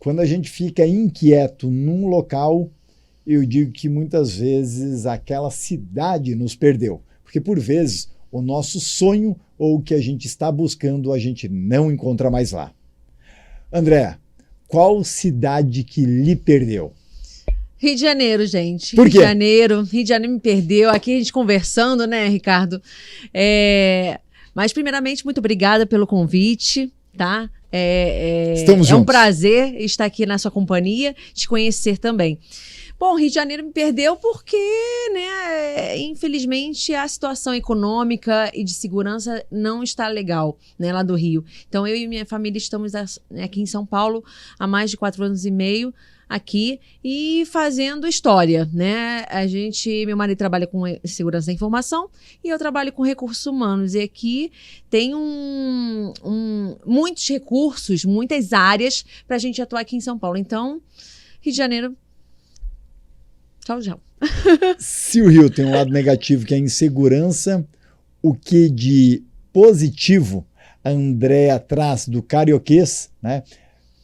quando a gente fica inquieto num local, eu digo que muitas vezes aquela cidade nos perdeu. Porque por vezes o nosso sonho ou o que a gente está buscando a gente não encontra mais lá. André, qual cidade que lhe perdeu? Rio de Janeiro, gente. Por quê? Rio de Janeiro me perdeu. Aqui a gente conversando, né, Ricardo? Mas primeiramente, muito obrigada pelo convite, tá? Estamos juntos. É um prazer estar aqui na sua companhia, te conhecer também. Bom, Rio de Janeiro me perdeu porque, né, infelizmente, a situação econômica e de segurança não está legal, né, lá do Rio. Então, eu e minha família estamos aqui em São Paulo há mais de 4 anos e meio, aqui, e fazendo história, né? Meu marido trabalha com segurança da informação e eu trabalho com recursos humanos. E aqui tem muitos recursos, muitas áreas para a gente atuar aqui em São Paulo. Então, Rio de Janeiro... Tchau, tchau. Se o Rio tem um lado negativo, que é a insegurança, o que de positivo a Andréa traz do carioquês, né,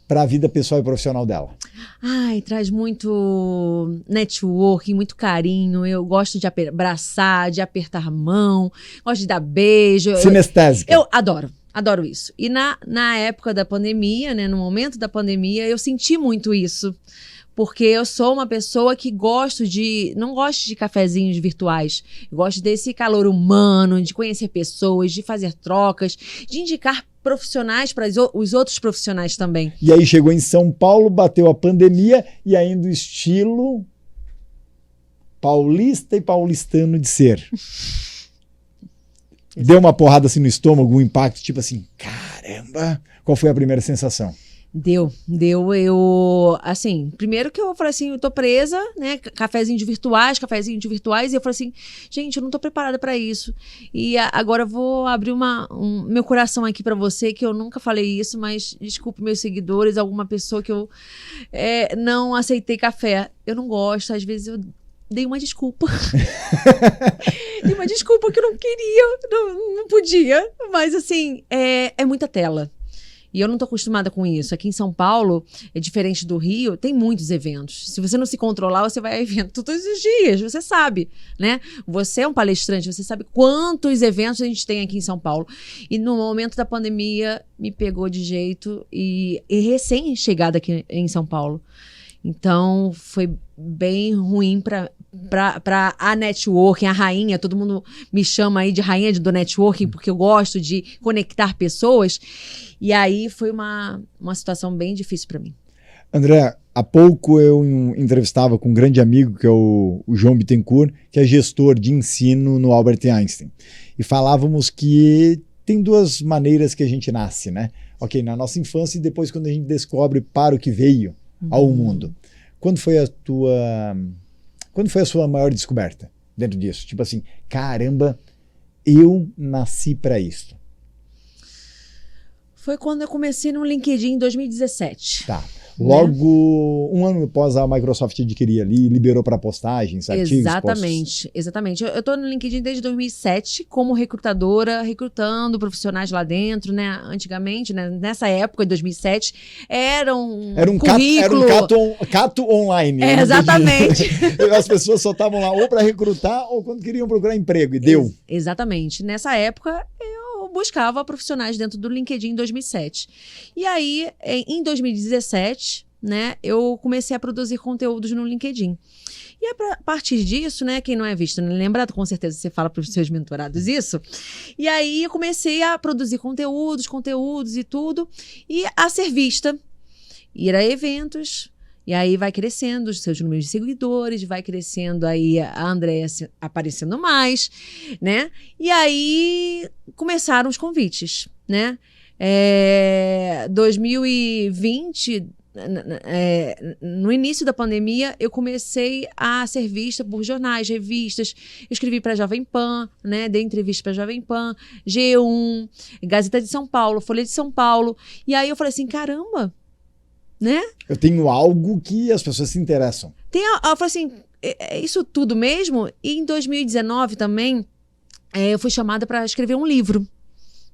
para a vida pessoal e profissional dela? Ai, traz muito networking, muito carinho. Eu gosto de abraçar, de apertar a mão, gosto de dar beijo. Sinestésica. Eu adoro isso. E na época da pandemia, né, no momento da pandemia, eu senti muito isso. Porque eu sou uma pessoa que não gosto de cafezinhos virtuais. Eu gosto desse calor humano, de conhecer pessoas, de fazer trocas, de indicar profissionais para os outros profissionais também. E aí chegou em São Paulo, bateu a pandemia e ainda o estilo paulista e paulistano de ser. Deu uma porrada assim no estômago, um impacto, tipo assim, caramba, qual foi a primeira sensação? Deu. Assim, primeiro que eu falei assim, eu tô presa, né, cafezinho de virtuais, e eu falei assim, gente, eu não tô preparada para isso. E agora eu vou abrir meu coração aqui para você, que eu nunca falei isso, mas desculpe meus seguidores, alguma pessoa que eu não aceitei café. Eu não gosto, às vezes eu dei uma desculpa. Dei uma desculpa que eu não queria, não podia, mas assim, é muita tela. E eu não tô acostumada com isso. Aqui em São Paulo, é diferente do Rio, tem muitos eventos. Se você não se controlar, você vai a evento todos os dias, você sabe, né? Você é um palestrante, você sabe quantos eventos a gente tem aqui em São Paulo. E no momento da pandemia, me pegou de jeito e recém-chegada aqui em São Paulo. Então, foi bem ruim para a networking, a rainha, todo mundo me chama aí de rainha do networking, porque eu gosto de conectar pessoas. E aí foi uma situação bem difícil para mim. André, há pouco eu entrevistava com um grande amigo, que é o João Bittencourt, que é gestor de ensino no Albert Einstein. E falávamos que tem 2 maneiras que a gente nasce, né? Ok, na nossa infância e depois quando a gente descobre para o que veio ao mundo. Quando foi a sua maior descoberta dentro disso? Tipo assim, caramba, eu nasci para isso. Foi quando eu comecei no LinkedIn em 2017. Tá. Logo, um ano após a Microsoft adquirir ali, liberou para postagens, artigos, Exatamente. Eu tô no LinkedIn desde 2007 como recrutadora, recrutando profissionais lá dentro, né? Antigamente, né? Nessa época, em 2007, era um currículo... Era um cato online. Exatamente. As pessoas só estavam lá ou para recrutar ou quando queriam procurar emprego, e deu. Exatamente. Nessa época, eu buscava profissionais dentro do LinkedIn em 2007. E aí, em 2017, né, eu comecei a produzir conteúdos no LinkedIn. E a partir disso, né, quem não é visto, não é lembrado, com certeza você fala para os seus mentorados isso. E aí eu comecei a produzir conteúdos e tudo, e a ser vista, ir a eventos. E aí vai crescendo os seus números de seguidores, vai crescendo aí a Andréa aparecendo mais, né? E aí começaram os convites, né? 2020, no início da pandemia, eu comecei a ser vista por jornais, revistas. Eu escrevi para a Jovem Pan, né? Dei entrevista para a Jovem Pan, G1, Gazeta de São Paulo, Folha de São Paulo. E aí eu falei assim, caramba, né? Eu tenho algo que as pessoas se interessam. Eu falei assim, é isso tudo mesmo? E em 2019 também, eu fui chamada para escrever um livro,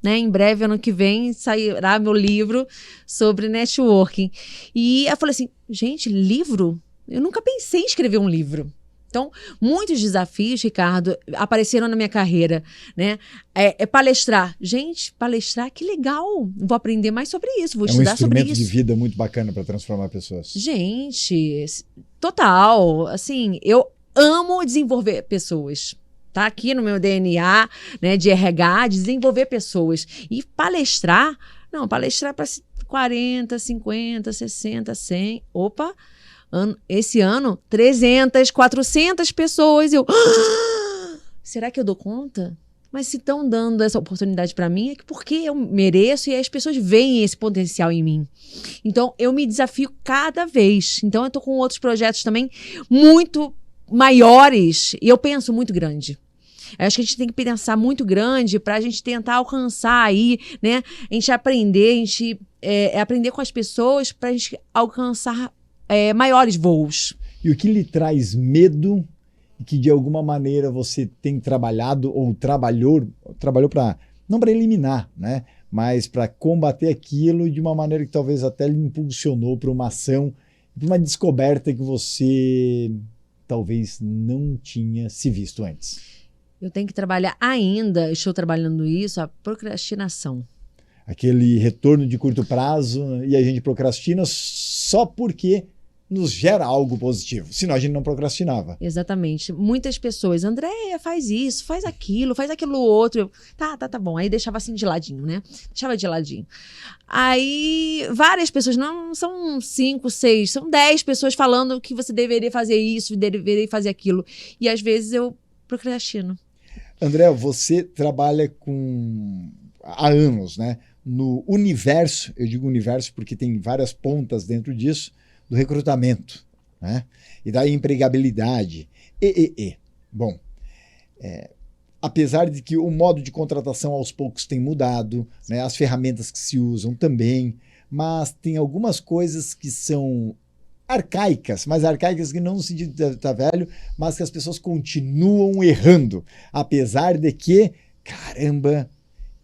né? Em breve, ano que vem, sairá meu livro sobre networking. E eu falei assim, gente, livro? Eu nunca pensei em escrever um livro. Então, muitos desafios, Ricardo, apareceram na minha carreira, né? Palestrar. Gente, palestrar, que legal. Vou aprender mais sobre isso, vou estudar sobre isso. É um instrumento de vida muito bacana para transformar pessoas. Gente, total. Assim, eu amo desenvolver pessoas. Tá aqui no meu DNA, né, de RH, desenvolver pessoas. E palestrar, não, palestrar para 40, 50, 60, 100. Opa! Esse ano, 300, 400 pessoas. Será que eu dou conta? Mas se estão dando essa oportunidade para mim, é porque eu mereço e as pessoas veem esse potencial em mim. Então, eu me desafio cada vez. Então, eu estou com outros projetos também muito maiores e eu penso muito grande. Eu acho que a gente tem que pensar muito grande para a gente tentar alcançar aí, né? A gente aprender, aprender com as pessoas para a gente alcançar maiores voos. E o que lhe traz medo e que de alguma maneira você tem trabalhado ou trabalhou para, não para eliminar, né? Mas para combater aquilo de uma maneira que talvez até lhe impulsionou para uma ação, para uma descoberta que você talvez não tinha se visto antes? Eu tenho que trabalhar ainda, estou trabalhando isso, a procrastinação. Aquele retorno de curto prazo e a gente procrastina só porque nos gera algo positivo, senão a gente não procrastinava. Exatamente. Muitas pessoas, Andréia, faz isso, faz aquilo outro. Eu, tá bom. Aí deixava assim de ladinho, né? Deixava de ladinho. Aí várias pessoas, não são 5, 6, são 10 pessoas falando que você deveria fazer isso, deveria fazer aquilo. E às vezes eu procrastino. André, você trabalha há anos, né? No universo, eu digo universo porque tem várias pontas dentro disso, do recrutamento, né? E da empregabilidade. Bom, apesar de que o modo de contratação aos poucos tem mudado, né? As ferramentas que se usam também, mas tem algumas coisas que são arcaicas, mas arcaicas que não no sentido de estar velho, mas que as pessoas continuam errando, apesar de que, caramba,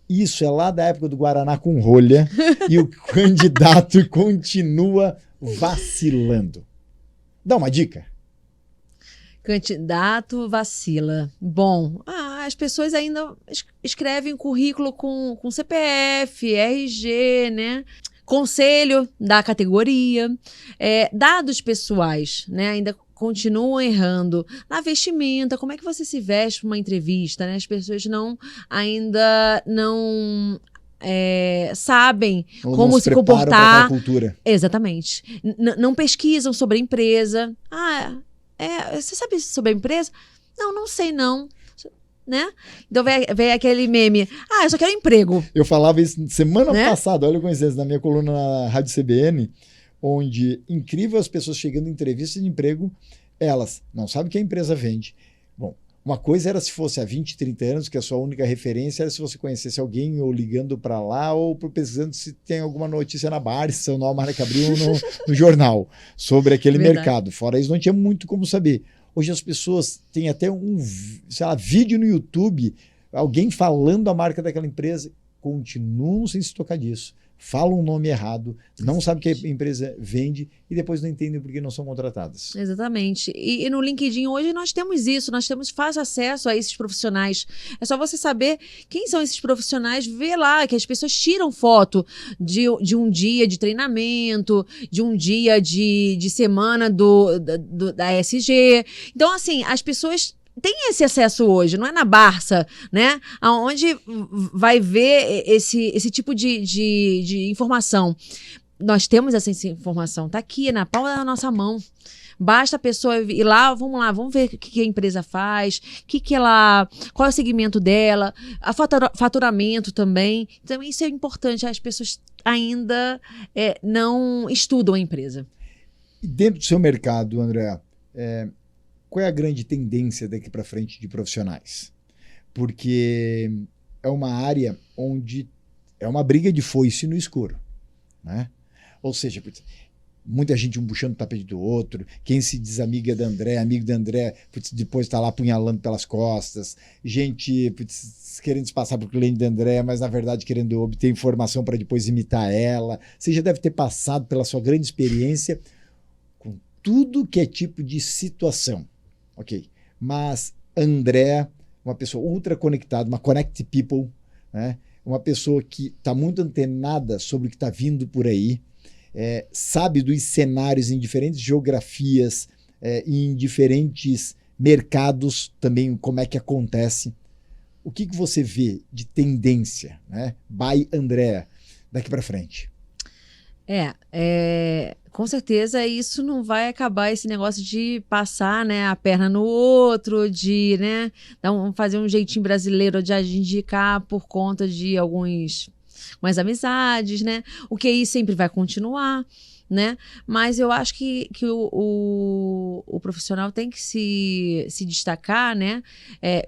isso é lá da época do Guaraná com rolha e o candidato continua vacilando. Dá uma dica. Candidato vacila. Bom, as pessoas ainda escrevem currículo com CPF, RG, né? Conselho da categoria, dados pessoais, né? Ainda continuam errando. Na vestimenta, como é que você se veste para uma entrevista, né? As pessoas ainda não sabem como se comportar. Cultura. Exatamente. Não pesquisam sobre a empresa. Você sabe sobre a empresa? Não sei não. Né? Então vem aquele meme, eu só quero emprego. Eu falava isso semana passada, olha a coincidência, na minha coluna na Rádio CBN, onde, incrível, as pessoas chegando em entrevista de emprego, elas não sabem o que a empresa vende. Bom, uma coisa era se fosse há 20, 30 anos, que a sua única referência era se você conhecesse alguém ou ligando para lá ou pesquisando se tem alguma notícia na Barça ou no Almanac Abril no jornal sobre aquele mercado. Fora isso, não tinha muito como saber. Hoje as pessoas têm até vídeo no YouTube, alguém falando a marca daquela empresa, continuam sem se tocar disso. Falam um nome errado, não sabem o que a empresa vende e depois não entendem por que não são contratadas. Exatamente. E no LinkedIn hoje nós temos isso, nós temos fácil acesso a esses profissionais. É só você saber quem são esses profissionais, ver lá que as pessoas tiram foto de um dia de treinamento, de um dia de semana da SG. Então, assim, as pessoas tem esse acesso hoje, não é na Barça, né? Onde vai ver esse tipo de informação. Nós temos essa informação, tá aqui, na palma da nossa mão. Basta a pessoa ir lá, vamos ver o que a empresa faz, qual é o segmento dela, faturamento também. Então, isso é importante, as pessoas ainda não estudam a empresa. E dentro do seu mercado, André, qual é a grande tendência daqui para frente de profissionais? Porque é uma área onde é uma briga de foice no escuro, né? Ou seja, muita gente um puxando o tapete do outro, quem se diz amiga da André, amigo da André, putz, depois está lá apunhalando pelas costas, gente putz, querendo se passar por cliente da André, mas na verdade querendo obter informação para depois imitar ela. Você já deve ter passado pela sua grande experiência com tudo que é tipo de situação, ok? Mas André, uma pessoa ultra conectada, uma connect people, né? Uma pessoa que está muito antenada sobre o que está vindo por aí, sabe dos cenários em diferentes geografias, em diferentes mercados também, como é que acontece. O que você vê de tendência, né? By André, daqui para frente? Com certeza isso não vai acabar, esse negócio de passar, né, a perna no outro, de, né, fazer um jeitinho brasileiro de indicar por conta de algumas amizades, né? O QI sempre vai continuar, né? Mas eu acho que o profissional tem que se destacar, né?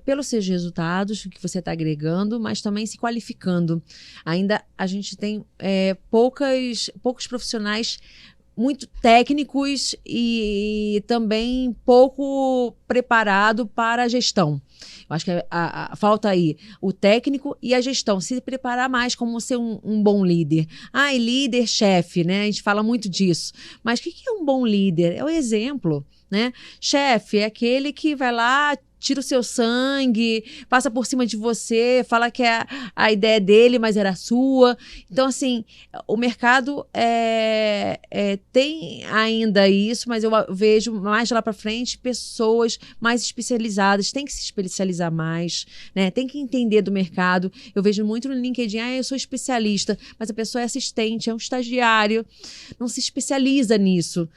Pelos seus resultados, o que você está agregando, mas também se qualificando. Ainda a gente tem poucos profissionais muito técnicos e também pouco preparado para a gestão. Eu acho que falta aí o técnico e a gestão, se preparar mais como ser um bom líder. E líder, chefe, né? A gente fala muito disso. Mas o que é um bom líder? É o exemplo, né? Chefe é aquele que vai lá, tira o seu sangue, passa por cima de você, fala que a ideia dele, mas era a sua. Então, assim, o mercado tem ainda isso, mas eu vejo mais lá para frente pessoas mais especializadas, tem que se especializar mais, né? Tem que entender do mercado. Eu vejo muito no LinkedIn, eu sou especialista, mas a pessoa é assistente, é um estagiário, não se especializa nisso.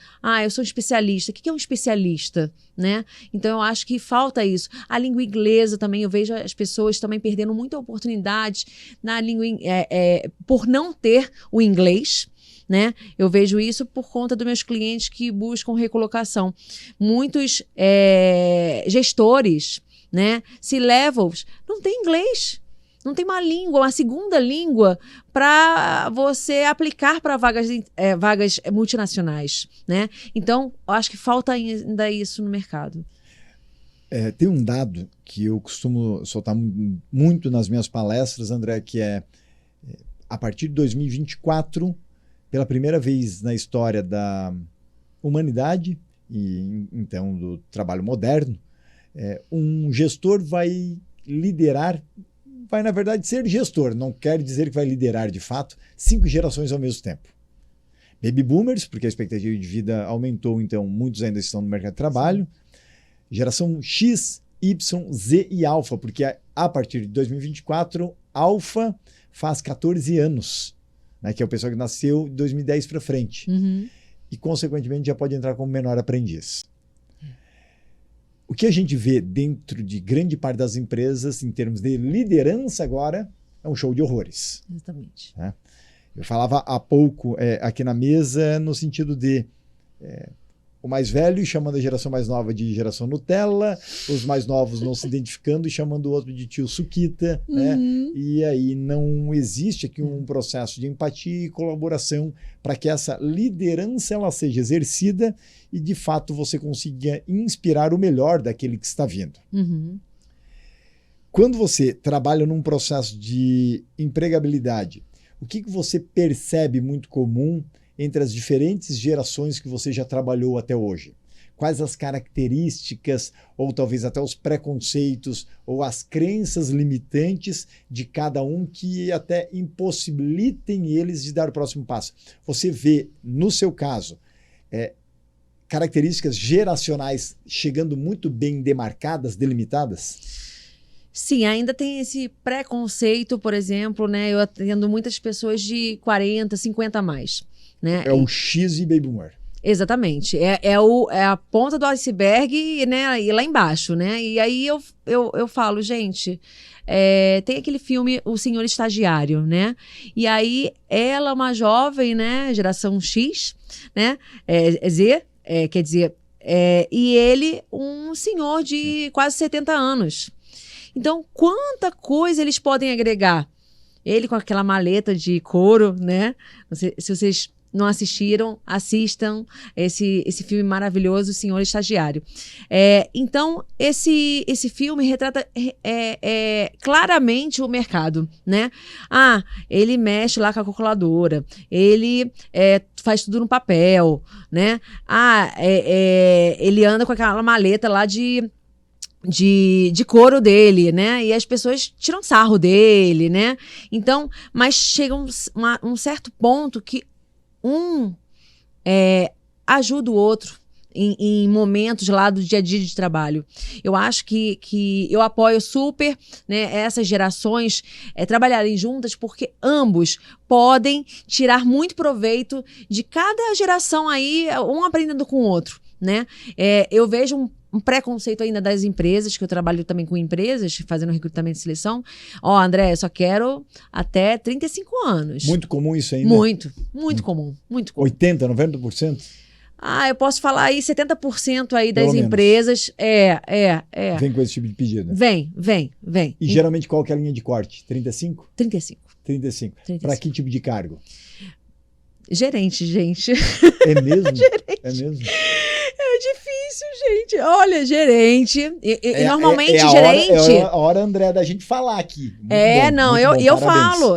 Eu sou um especialista. O que é um especialista? Né? Então eu acho que falta isso. A língua inglesa também, eu vejo as pessoas também perdendo muita oportunidade na língua por não ter o inglês, né? Eu vejo isso por conta dos meus clientes que buscam recolocação. Muitos gestores, né? C-levels, não tem inglês. Não tem uma segunda língua para você aplicar para vagas multinacionais, né? Então, eu acho que falta ainda isso no mercado. Tem um dado que eu costumo soltar muito nas minhas palestras, André, que a partir de 2024, pela primeira vez na história da humanidade e então do trabalho moderno, um gestor vai liderar, vai, na verdade, ser gestor, não quer dizer que vai liderar de fato 5 gerações ao mesmo tempo. Baby boomers, porque a expectativa de vida aumentou, então muitos ainda estão no mercado de trabalho. Geração X, Y, Z e Alpha, porque a partir de 2024, Alpha faz 14 anos, né, que é o pessoal que nasceu de 2010 para frente. Uhum. E, consequentemente, já pode entrar como menor aprendiz. O que a gente vê dentro de grande parte das empresas, em termos de liderança agora, é um show de horrores. Exatamente. Né? Eu falava há pouco aqui na mesa no sentido de o mais velho chamando a geração mais nova de geração Nutella, os mais novos não se identificando e chamando o outro de tio Suquita. Uhum. Né? E aí não existe aqui um processo de empatia e colaboração para que essa liderança ela seja exercida e, de fato, você consiga inspirar o melhor daquele que está vindo. Uhum. Quando você trabalha num processo de empregabilidade, o que você percebe muito comum entre as diferentes gerações que você já trabalhou até hoje? Quais as características, ou talvez até os preconceitos, ou as crenças limitantes de cada um que até impossibilitem eles de dar o próximo passo? Você vê, no seu caso, características geracionais chegando muito bem demarcadas, delimitadas? Sim, ainda tem esse preconceito, por exemplo, né? Eu atendo muitas pessoas de 40, 50 a mais. Né? É o X e Baby Boomer. Exatamente. É a ponta do iceberg, né? E lá embaixo, né? E aí eu falo, gente, tem aquele filme O Senhor Estagiário, né? E aí ela, uma jovem, né? Geração X, né? Z, quer dizer, e ele, um senhor de quase 70 anos. Então, quanta coisa eles podem agregar? Ele com aquela maleta de couro, né? Não sei se vocês não assistiram, assistam esse filme maravilhoso, O Senhor Estagiário. Então, esse filme retrata claramente o mercado, né? Ele mexe lá com a calculadora, ele faz tudo no papel, né? Ele anda com aquela maleta lá de couro dele, né? E as pessoas tiram sarro dele, né? Então, mas chega um certo ponto que ajuda o outro em momentos lá do dia a dia de trabalho. Eu acho que eu apoio super, né, essas gerações trabalharem juntas, porque ambos podem tirar muito proveito de cada geração aí, um aprendendo com o outro, né? Eu vejo um preconceito ainda das empresas, que eu trabalho também com empresas, fazendo recrutamento e seleção. André, eu só quero até 35 anos. Muito comum isso ainda? Muito comum. 80%, 90%? Eu posso falar aí 70% aí das empresas. Vem com esse tipo de pedido? Vem. E geralmente qual que é a linha de corte? 35? 35. Para que tipo de cargo? Gerente, gente. É mesmo? Gerente. É mesmo? É difícil, gente. Olha, gerente. Normalmente, gerente. É a hora, André, da gente falar aqui.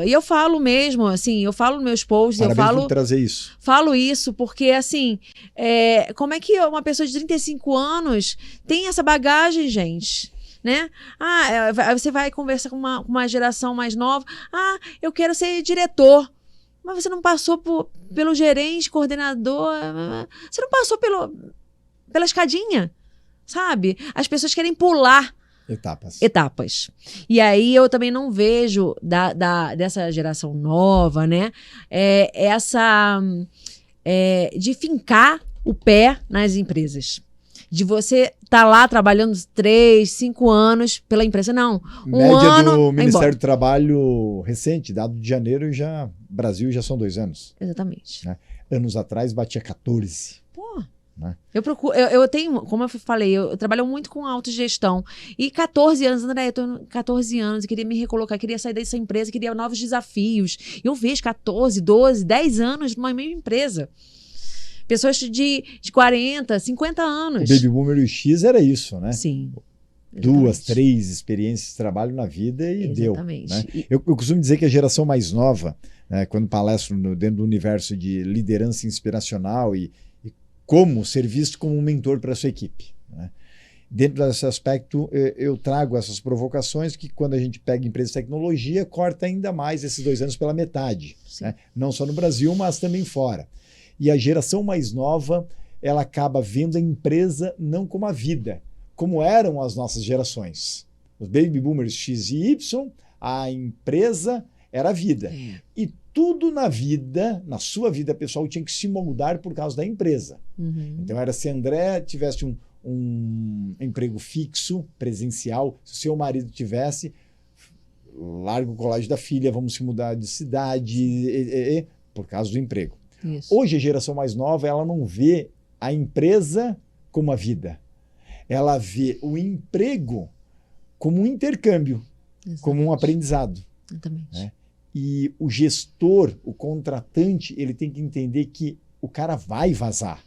Eu falo mesmo, assim, eu falo nos meus posts, Parabéns por trazer isso. Falo isso, porque, assim, como é que uma pessoa de 35 anos tem essa bagagem, gente? Né? Você vai conversar com uma geração mais nova. Eu quero ser diretor. Mas você não passou pelo gerente, coordenador. Você não passou pela escadinha, sabe? As pessoas querem pular etapas. E aí eu também não vejo dessa geração nova, né? De fincar o pé nas empresas. De você estar lá trabalhando 3, 5 anos pela empresa. Não. Média do Ministério do Trabalho recente, dado de janeiro, Brasil já são 2 anos. Exatamente. Né? Anos atrás batia 14. Né? Eu tenho, como eu falei, eu trabalho muito com autogestão. E 14 anos, André, eu tô 14 anos, eu queria me recolocar, queria sair dessa empresa, queria novos desafios. Eu vejo 14, 12, 10 anos numa mesma empresa. Pessoas de 40, 50 anos. O Baby Boomer e o X era isso, né? Sim. 2, 3 experiências de trabalho na vida e exatamente. Deu. Né? Eu costumo dizer que a geração mais nova, né, quando palestro dentro do universo de liderança inspiracional e como ser visto como um mentor para a sua equipe. Né? Dentro desse aspecto, eu trago essas provocações que, quando a gente pega empresa de tecnologia, corta ainda mais esses 2 anos pela metade. Né? Não só no Brasil, mas também fora. E a geração mais nova, ela acaba vendo a empresa não como a vida, como eram as nossas gerações. Os Baby Boomers X e Y, a empresa era a vida. E tudo na vida, na sua vida pessoal, tinha que se moldar por causa da empresa. Então era se André tivesse um emprego fixo, presencial, se o seu marido tivesse, larga o colégio da filha, vamos se mudar de cidade, por causa do emprego. Isso. Hoje a geração mais nova, ela não vê a empresa como a vida. Ela vê o emprego como um intercâmbio, como um aprendizado. Exatamente. Né? E o gestor, o contratante, ele tem que entender que o cara vai vazar.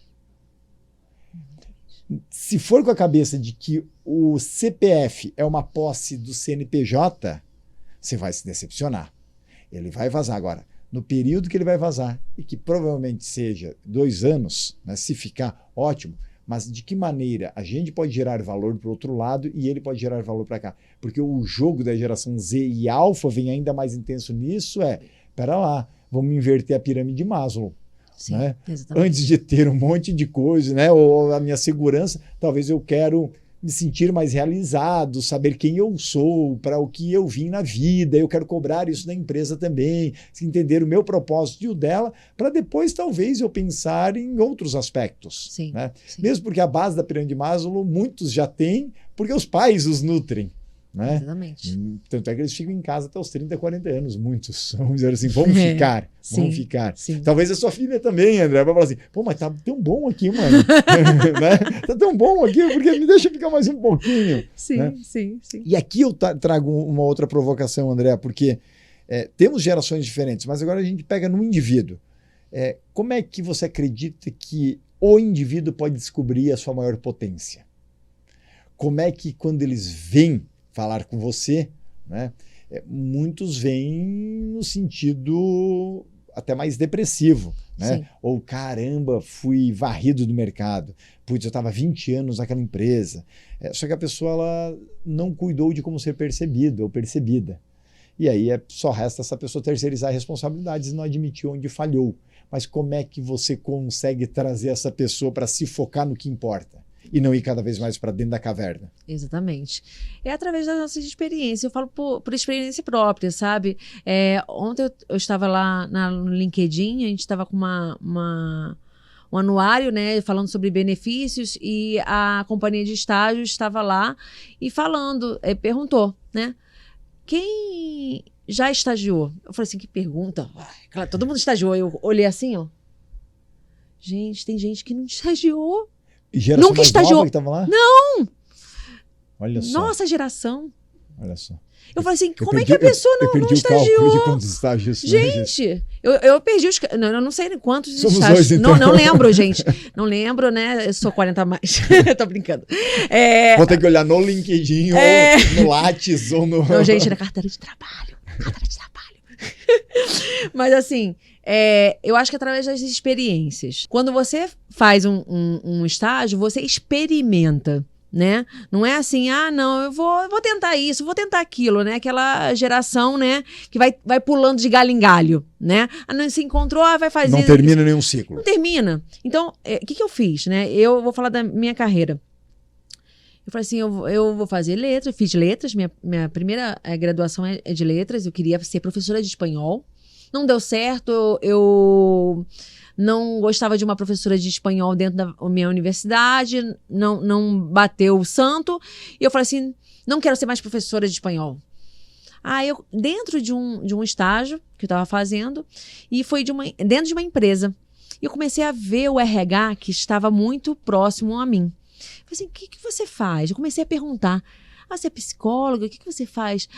Se for com a cabeça de que o CPF é uma posse do CNPJ, você vai se decepcionar. Ele vai vazar agora. No período que ele vai vazar, e que provavelmente seja 2 anos, né, se ficar, ótimo, mas de que maneira a gente pode gerar valor para o outro lado e ele pode gerar valor para cá? Porque o jogo da geração Z e Alpha vem ainda mais intenso nisso, pera lá, vamos inverter a pirâmide de Maslow. Sim, né? Exatamente. Antes de ter um monte de coisa, né, ou a minha segurança, talvez eu quero me sentir mais realizado, saber quem eu sou, para o que eu vim na vida, eu quero cobrar isso da empresa também, entender o meu propósito e o dela, para depois talvez eu pensar em outros aspectos. Sim, né? sim. Mesmo porque a base da pirâmide de Maslow, muitos já têm, porque os pais os nutrem. Né? Exatamente. Tanto é que eles ficam em casa até os 30, 40 anos, muitos. Vamos dizer assim, vamos ficar. Sim, sim. Talvez a sua filha também, André, vai falar assim, pô, mas tá tão bom aqui, mano. né? Tá tão bom aqui, porque me deixa ficar mais um pouquinho. Sim, né? sim. E aqui eu trago uma outra provocação, André, porque temos gerações diferentes, mas agora a gente pega no indivíduo. Como é que você acredita que o indivíduo pode descobrir a sua maior potência? Como é que quando eles vêm falar com você, né, muitos vêm no sentido até mais depressivo, né? Sim. Ou caramba, fui varrido do mercado. Putz, eu estava 20 anos naquela empresa. Só que a pessoa ela não cuidou de como ser percebido ou percebida. E aí só resta essa pessoa terceirizar responsabilidades e não admitir onde falhou. Mas como é que você consegue trazer essa pessoa para se focar no que importa? E não ir cada vez mais para dentro da caverna. Exatamente. É através das nossas experiências. Eu falo por experiência própria, sabe? Ontem eu estava lá no LinkedIn, a gente estava com um anuário, né, falando sobre benefícios, e a companhia de estágio estava lá e falando, perguntou, né? Quem já estagiou? Eu falei assim, que pergunta. Claro, todo mundo estagiou. Eu olhei assim, ó. Gente, tem gente que não estagiou. E geração Nunca mais estagiou. nova que tava lá? Não! Olha só. Nossa geração. Olha só. Eu falei assim, como é que a pessoa não estagiou? Eu perdi o cálculo de quantos estágios. Gente, eu perdi os... Não, eu não sei quantos Somos estágios. dois, então. Não lembro, gente. Não lembro, né? Eu sou 40 a mais. Tô brincando. Vou ter que olhar no LinkedIn, ou no Lattes, ou no... Não, gente, na carteira de trabalho. Carteira de trabalho. Mas assim... eu acho que através das experiências. Quando você faz um estágio, você experimenta, né? Não é assim, não, eu vou tentar isso, vou tentar aquilo, né? Aquela geração, né? Que vai pulando de galho em galho, né? Não se encontrou, vai fazer... Não termina nenhum ciclo. Não termina. Então, o que eu fiz, né? Eu vou falar da minha carreira. Eu falei assim, eu vou fazer letras, fiz letras, minha primeira graduação é de letras, eu queria ser professora de espanhol. Não deu certo, eu não gostava de uma professora de espanhol dentro da minha universidade, não bateu o santo. E eu falei assim, não quero ser mais professora de espanhol. Eu dentro de um estágio que eu estava fazendo, e foi dentro de uma empresa. E eu comecei a ver o RH que estava muito próximo a mim. Eu falei assim, o que você faz? Eu comecei a perguntar. Você é psicóloga? O que você faz?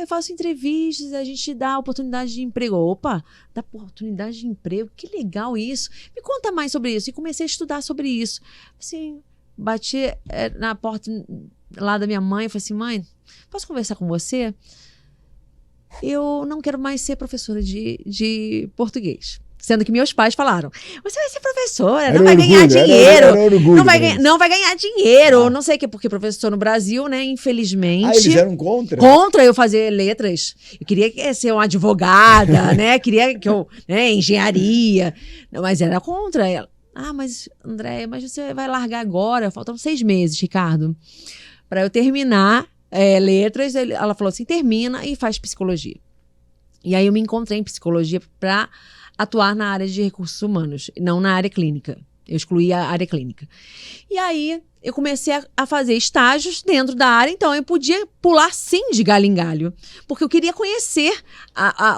Eu faço entrevistas, a gente dá oportunidade de emprego. Opa, dá oportunidade de emprego? Que legal isso. Me conta mais sobre isso. E comecei a estudar sobre isso. Assim, bati na porta lá da minha mãe e falei assim, mãe, posso conversar com você? Eu não quero mais ser professora de português. Sendo que meus pais falaram, você vai ser professora, não vai ganhar dinheiro. Não vai ganhar dinheiro. Não sei o que, porque professor no Brasil, né, infelizmente... Eles eram contra? Contra eu fazer letras. Eu queria ser uma advogada, né, queria que eu... engenharia. Mas era contra ela. Mas Andréia, mas você vai largar agora? Faltam 6 meses, Ricardo, para eu terminar letras. Ela falou assim, termina e faz psicologia. E aí eu me encontrei em psicologia para atuar na área de recursos humanos, não na área clínica. Eu excluí a área clínica. E aí eu comecei a fazer estágios dentro da área, então eu podia pular sim de galho em galho, porque eu queria conhecer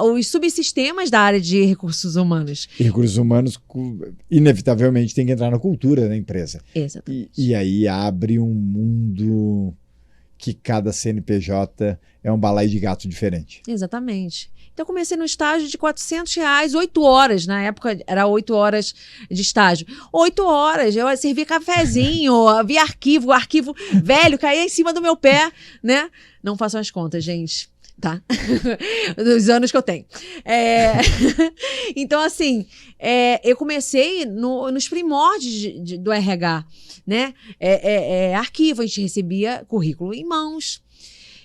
os subsistemas da área de recursos humanos. E recursos humanos, inevitavelmente, tem que entrar na cultura da empresa. Exatamente. E aí abre um mundo que cada CNPJ é um balaio de gato diferente. Exatamente. Então, eu comecei no estágio de R$400, 8 horas. Na época, era 8 horas de estágio. 8 horas, eu servia cafezinho, via arquivo, o arquivo velho caía em cima do meu pé, né? Não façam as contas, gente. Tá? Dos anos que eu tenho. Então, assim, eu comecei nos primórdios do RH, né? Arquivo, a gente recebia currículo em mãos.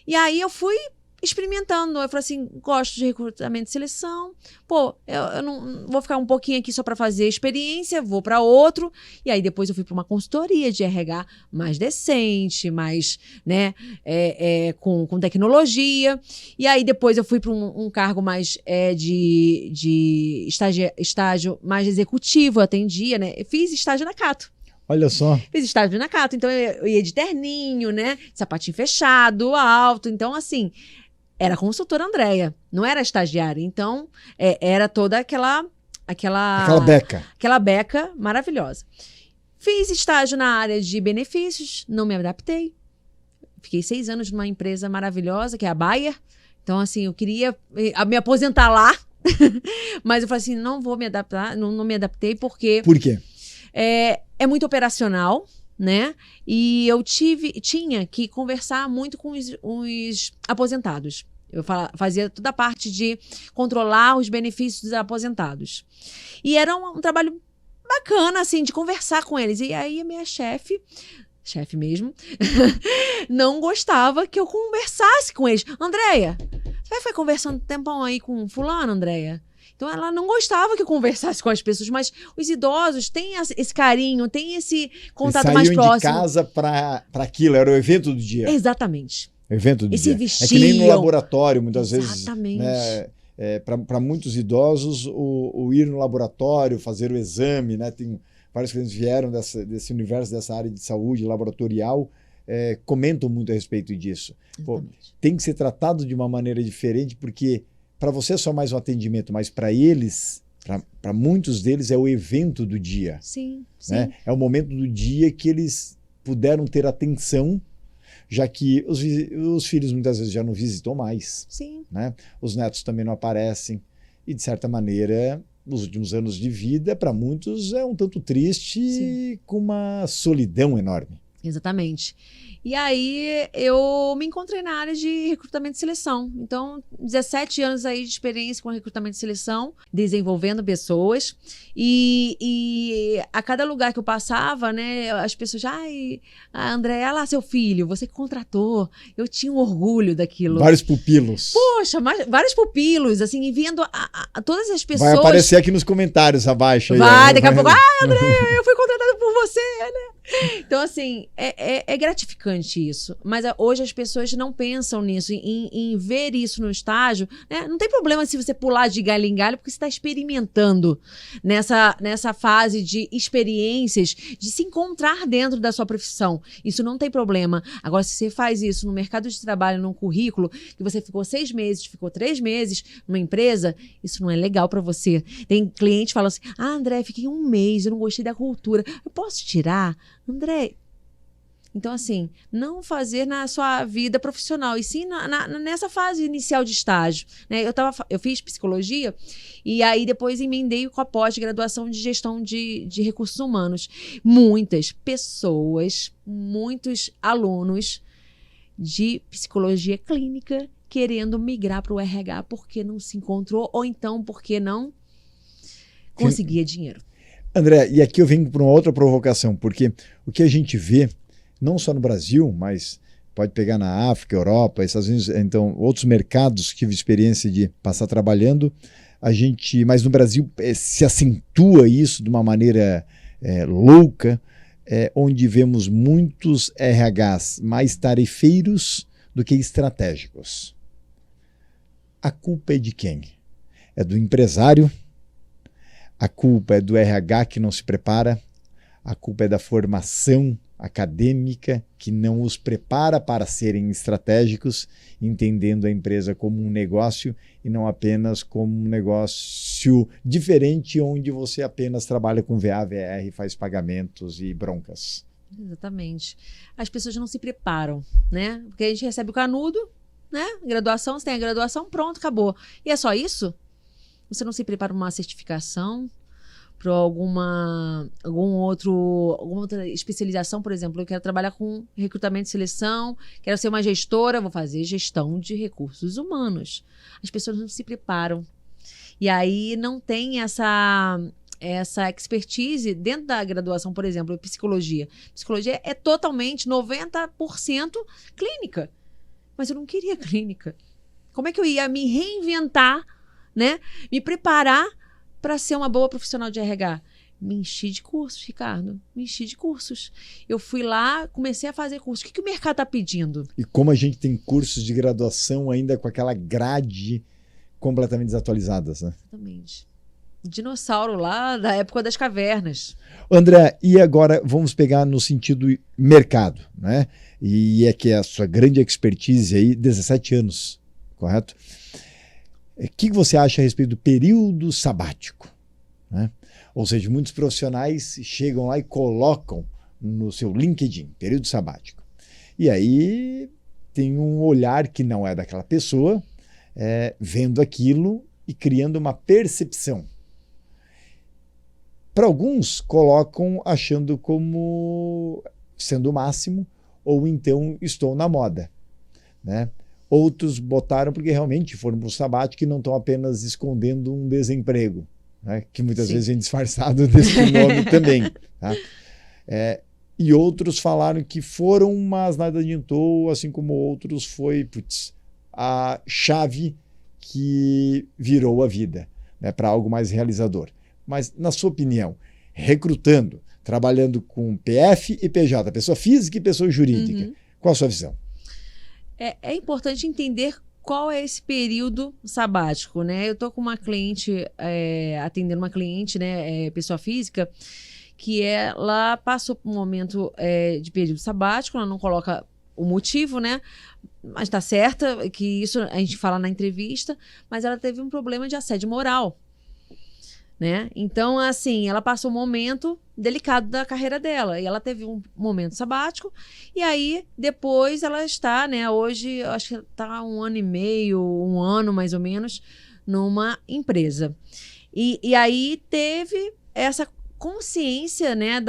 E aí eu fui experimentando. Eu falei assim, gosto de recrutamento e seleção. Eu não vou ficar um pouquinho aqui só para fazer experiência, vou para outro. E aí depois eu fui para uma consultoria de RH mais decente, mais, né, com tecnologia. E aí depois eu fui para um cargo mais de estágio mais executivo, eu atendia, né? Eu fiz estágio na Cato. Olha só. Fiz estágio na Cato, então eu ia de terninho, né? Sapatinho fechado, alto. Então, assim, era consultora Andréia, não era estagiária. Então, era toda aquela beca. Aquela beca maravilhosa. Fiz estágio na área de benefícios, não me adaptei. Fiquei 6 anos numa empresa maravilhosa, que é a Bayer. Então, assim, eu queria me aposentar lá, Mas eu falei assim, não vou me adaptar, não me adaptei porque Por quê? é muito operacional, né? E eu tinha que conversar muito com os aposentados. Eu fazia toda a parte de controlar os benefícios dos aposentados. E era um trabalho bacana, assim, de conversar com eles. E aí a minha chefe mesmo, não gostava que eu conversasse com eles. Andréia, você foi conversando um tempão aí com fulano, Andréia? Então ela não gostava que eu conversasse com as pessoas, mas os idosos têm esse carinho, têm esse contato mais próximo. Eles saíam de casa para aquilo, era o evento do dia. Exatamente. Evento do E se dia. É que nem no vestiam. laboratório, muitas Exatamente. vezes, né, para muitos idosos, o ir no laboratório, fazer o exame, né, tem vários clientes vieram desse universo, dessa área de saúde laboratorial, comentam muito a respeito disso. Pô, tem que ser tratado de uma maneira diferente, porque para você é só mais um atendimento, mas para eles, para muitos deles, é o evento do dia. Sim, sim. Né? É o momento do dia que eles puderam ter atenção, já que os filhos muitas vezes já não visitam mais. Sim. Né? Os netos também não aparecem. E, de certa maneira, os últimos anos de vida, para muitos, é um tanto triste e com uma solidão enorme. Exatamente. E aí eu me encontrei na área de recrutamento e seleção. Então, 17 anos aí de experiência com recrutamento e seleção, desenvolvendo pessoas. E a cada lugar que eu passava, né, as pessoas, André, olha lá seu filho, você que contratou. Eu tinha um orgulho daquilo. Vários pupilos. Poxa, vários pupilos, assim, e vendo todas as pessoas. Vai aparecer aqui nos comentários abaixo. Aí, vai, daqui a pouco, André, eu fui contratada por você, né? Então, assim, é gratificante isso. Mas hoje as pessoas não pensam nisso, em ver isso no estágio. Né? Não tem problema se você pular de galho em galho, porque você está experimentando nessa fase de experiências, de se encontrar dentro da sua profissão. Isso não tem problema. Agora, se você faz isso no mercado de trabalho, num currículo, que você ficou 6 meses, ficou 3 meses numa empresa, isso não é legal para você. Tem cliente que fala assim, André, fiquei 1 mês, eu não gostei da cultura. Eu posso tirar? André, então assim, não fazer na sua vida profissional, e sim nessa fase inicial de estágio, né? Eu fiz psicologia e aí depois emendei com a pós-graduação de gestão de recursos humanos. Muitas pessoas, muitos alunos de psicologia clínica querendo migrar para o RH porque não se encontrou ou então porque não conseguia dinheiro. André, e aqui eu venho para uma outra provocação, porque o que a gente vê, não só no Brasil, mas pode pegar na África, Europa, Estados Unidos, então outros mercados que tive experiência de passar trabalhando, mas no Brasil se acentua isso de uma maneira louca, onde vemos muitos RHs mais tarefeiros do que estratégicos. A culpa é de quem? É do empresário? A culpa é do RH que não se prepara, a culpa é da formação acadêmica que não os prepara para serem estratégicos, entendendo a empresa como um negócio e não apenas como um negócio diferente onde você apenas trabalha com VA, VR, faz pagamentos e broncas. Exatamente. As pessoas não se preparam, né? Porque a gente recebe o canudo, né? Graduação, você tem a graduação, pronto, acabou. E é só isso? Você não se prepara para uma certificação, para alguma outra especialização, por exemplo. Eu quero trabalhar com recrutamento e seleção, quero ser uma gestora, vou fazer gestão de recursos humanos. As pessoas não se preparam. E aí não tem essa expertise dentro da graduação, por exemplo, psicologia. Psicologia é totalmente 90% clínica. Mas eu não queria clínica. Como é que eu ia me reinventar, né? Me preparar para ser uma boa profissional de RH? Me enchi de cursos, Ricardo. Me enchi de cursos. Eu fui lá, comecei a fazer cursos. O que o mercado está pedindo? E como a gente tem cursos de graduação ainda com aquela grade completamente desatualizadas, né? Exatamente. Dinossauro lá da época das cavernas. André, e agora vamos pegar no sentido mercado, né? E que é a sua grande expertise aí, 17 anos, correto? O que você acha a respeito do período sabático? Né? Ou seja, muitos profissionais chegam lá e colocam no seu LinkedIn, período sabático. E aí tem um olhar que não é daquela pessoa, vendo aquilo e criando uma percepção. Para alguns, colocam achando como sendo o máximo, ou então estou na moda, né? Outros botaram porque realmente foram para o sabático e não estão apenas escondendo um desemprego, né? Que muitas vezes vem disfarçado desse nome também. Tá? E outros falaram que foram, mas nada adiantou, assim como outros foi a chave que virou a vida, né, para algo mais realizador. Mas, na sua opinião, recrutando, trabalhando com PF e PJ, pessoa física e pessoa jurídica, qual a sua visão? É importante entender qual é esse período sabático, né? Eu estou com uma cliente, atendendo uma cliente, né, pessoa física, que ela passou por um momento de período sabático, ela não coloca o motivo, né? Mas tá certa que isso a gente fala na entrevista, mas ela teve um problema de assédio moral, né? Então, assim, ela passou um momento delicado da carreira dela, e ela teve um momento sabático, e aí depois ela está, né, hoje, acho que está 1 ano e meio, 1 ano mais ou menos, numa empresa. E aí teve essa consciência, né,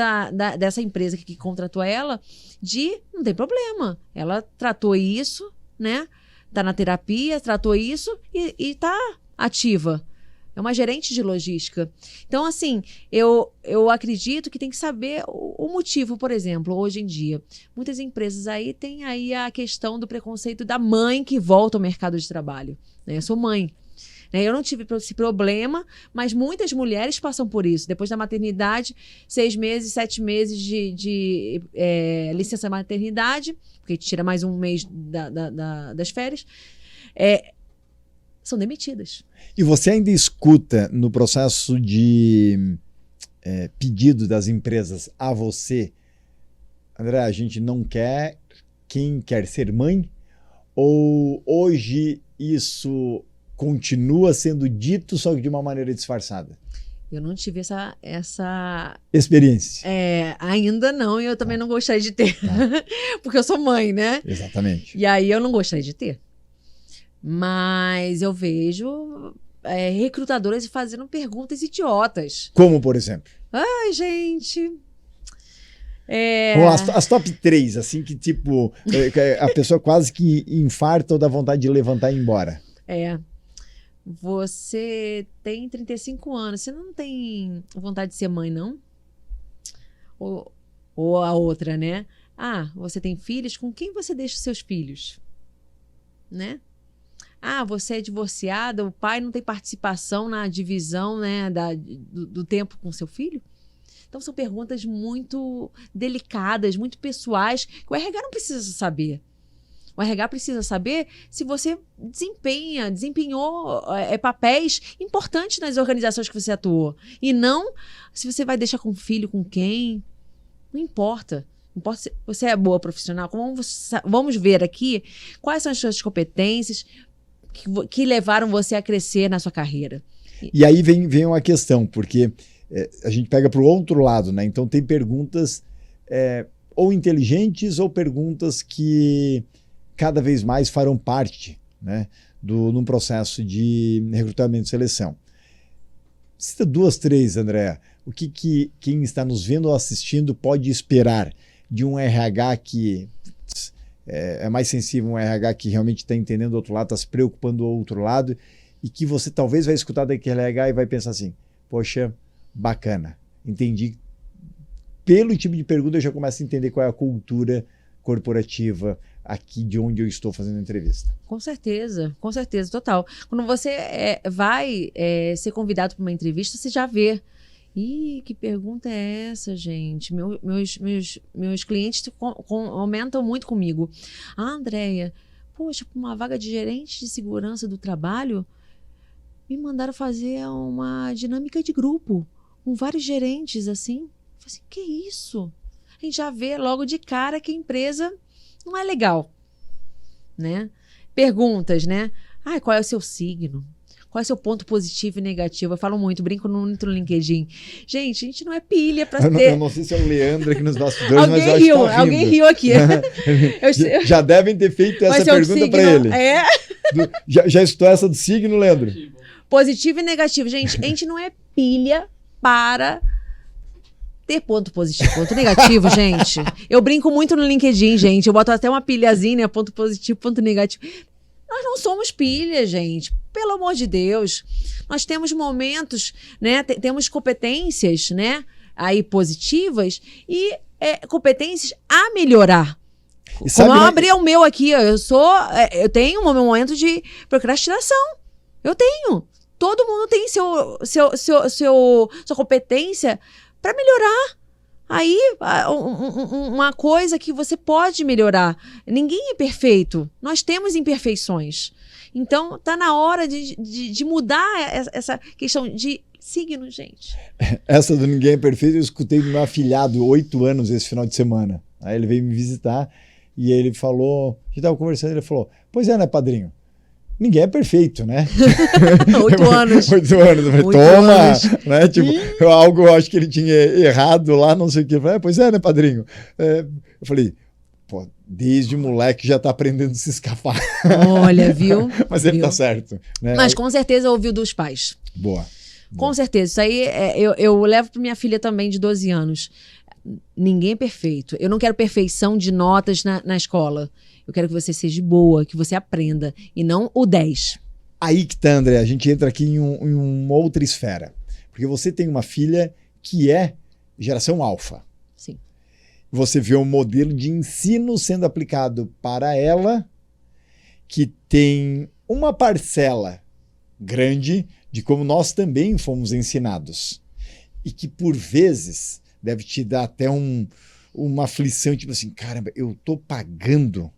dessa empresa que contratou ela, de não tem problema, ela tratou isso, né, tá na terapia, tratou isso e tá ativa. É uma gerente de logística. Então, assim, eu acredito que tem que saber o motivo, por exemplo, hoje em dia. Muitas empresas aí têm aí a questão do preconceito da mãe que volta ao mercado de trabalho, né? Eu sou mãe. Eu não tive esse problema, mas muitas mulheres passam por isso. Depois da maternidade, 6 meses, 7 meses de licença maternidade, porque tira mais um mês das férias, são demitidas. E você ainda escuta no processo de pedido das empresas a você, André, a gente não quer quem quer ser mãe? Ou hoje isso continua sendo dito, só que de uma maneira disfarçada? Eu não tive essa experiência. Ainda não, e eu também não gostaria de ter. Porque eu sou mãe, né? Exatamente. E aí eu não gostaria de ter. Mas eu vejo recrutadoras fazendo perguntas idiotas. Como, por exemplo? Ai, gente... Bom, as top 3, assim, que tipo, a pessoa quase que infarta ou dá vontade de levantar e ir embora. Você tem 35 anos, você não tem vontade de ser mãe, não? Ou a outra, né? Você tem filhos, com quem você deixa os seus filhos? Né? Você é divorciada, o pai não tem participação na divisão, né, do tempo com seu filho? Então são perguntas muito delicadas, muito pessoais, que o RH não precisa saber. O RH precisa saber se você desempenhou papéis importantes nas organizações que você atuou. E não se você vai deixar com o filho, com quem. Não importa. Não importa se você é boa profissional. Vamos ver aqui quais são as suas competências que levaram você a crescer na sua carreira. E aí vem uma questão, porque a gente pega para o outro lado, né? Então tem perguntas ou inteligentes ou perguntas que cada vez mais farão parte, né, num processo de recrutamento e seleção. Cita 2, 3, André. O que quem está nos vendo ou assistindo pode esperar de um RH que é mais sensível, um RH que realmente está entendendo o outro lado, está se preocupando do outro lado, e que você talvez vai escutar daquele RH e vai pensar assim, poxa, bacana, entendi. Pelo tipo de pergunta eu já começo a entender qual é a cultura corporativa aqui de onde eu estou fazendo a entrevista. Com certeza, total. Quando você vai ser convidado para uma entrevista, você já vê. Ih, que pergunta é essa, gente? Meus clientes comentam muito comigo. Andréia, poxa, para uma vaga de gerente de segurança do trabalho, me mandaram fazer uma dinâmica de grupo, com vários gerentes, assim. Eu falei assim, que isso? A gente já vê logo de cara que a empresa não é legal, né? Perguntas, né? Qual é o seu signo? Qual é o seu ponto positivo e negativo? Eu falo muito, brinco muito no LinkedIn. Gente, a gente não é pilha para ter... Eu não sei se é o Leandro aqui nos bastidores, mas eu acho que tá rindo. Alguém riu aqui. Já devem ter feito essa pergunta para ele. Já estou essa do signo, Leandro? Positivo e negativo. Gente, a gente não é pilha para ter ponto positivo, ponto negativo, gente. Eu brinco muito no LinkedIn, gente. Eu boto até uma pilhazinha, né? Ponto positivo, ponto negativo. Nós não somos pilha, gente. Pelo amor de Deus. Nós temos momentos, né? Temos competências, né? Aí positivas e competências a melhorar. E sabe, como eu abri o meu aqui, ó, eu tenho um momento de procrastinação. Eu tenho. Todo mundo tem sua competência para melhorar. Aí, uma coisa que você pode melhorar. Ninguém é perfeito. Nós temos imperfeições. Então, tá na hora de mudar essa questão de signo, gente. Essa do ninguém é perfeito, eu escutei do meu afilhado, 8 anos, esse final de semana. Aí ele veio me visitar e ele falou, a gente tava conversando, ele falou, pois é, né, padrinho? Ninguém é perfeito, né? 8 anos. 8 anos. Eu falei, 8 toma! anos. Né? Tipo, algo eu acho que ele tinha errado lá, não sei o que. Eu falei, pois é, né, padrinho? Eu falei, pô, desde moleque já tá aprendendo a se escapar. Olha, viu? Mas ele viu? tá certo. Né? Mas com certeza ouviu dos pais. Boa. Com certeza. Isso aí eu levo para minha filha também de 12 anos. Ninguém é perfeito. Eu não quero perfeição de notas na escola. Eu quero que você seja boa, que você aprenda, e não o 10. Aí que tá, André, a gente entra aqui em uma outra esfera. Porque você tem uma filha que é geração alfa. Sim. Você vê um modelo de ensino sendo aplicado para ela, que tem uma parcela grande de como nós também fomos ensinados. E que, por vezes, deve te dar até uma aflição, tipo assim, caramba, eu tô pagando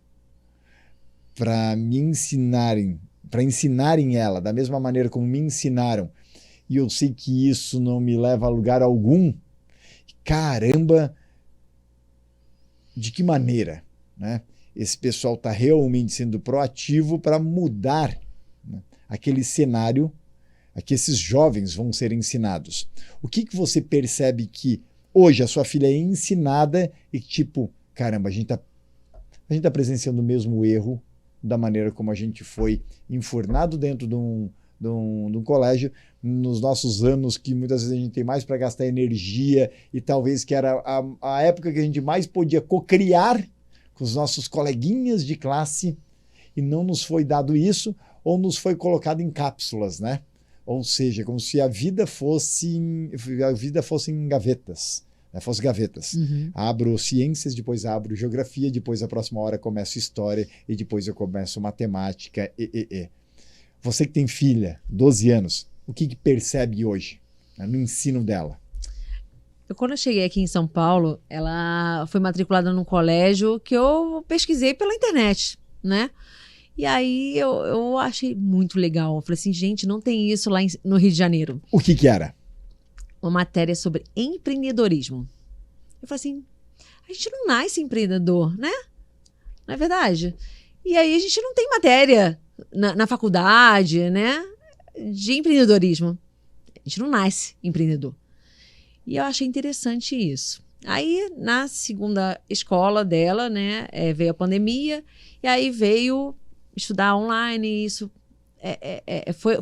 para me ensinarem, para ensinarem ela da mesma maneira como me ensinaram, e eu sei que isso não me leva a lugar algum. Caramba, de que maneira, né? Esse pessoal está realmente sendo proativo para mudar, né, aquele cenário a que esses jovens vão ser ensinados. O que você percebe que hoje a sua filha é ensinada e tipo, caramba, a gente tá presenciando o mesmo erro da maneira como a gente foi enfurnado dentro de um colégio, nos nossos anos que muitas vezes a gente tem mais para gastar energia e talvez que era a época que a gente mais podia cocriar com os nossos coleguinhas de classe e não nos foi dado isso ou nos foi colocado em cápsulas, né? Ou seja, como se a vida fosse em gavetas. Fosse gavetas. Uhum. Abro ciências, depois abro geografia, depois a próxima hora começo história e depois eu começo matemática. Você que tem filha, 12 anos, o que percebe hoje, né, no ensino dela? Quando eu cheguei aqui em São Paulo, ela foi matriculada num colégio que eu pesquisei pela internet, né? E aí eu achei muito legal. Eu falei assim, gente, não tem isso lá no Rio de Janeiro. O que era? Uma matéria sobre empreendedorismo. Eu falei assim, a gente não nasce empreendedor, né? Não é verdade? E aí a gente não tem matéria na faculdade, né? De empreendedorismo. A gente não nasce empreendedor. E eu achei interessante isso. Aí, na segunda escola dela, né, veio a pandemia, e aí veio estudar online, isso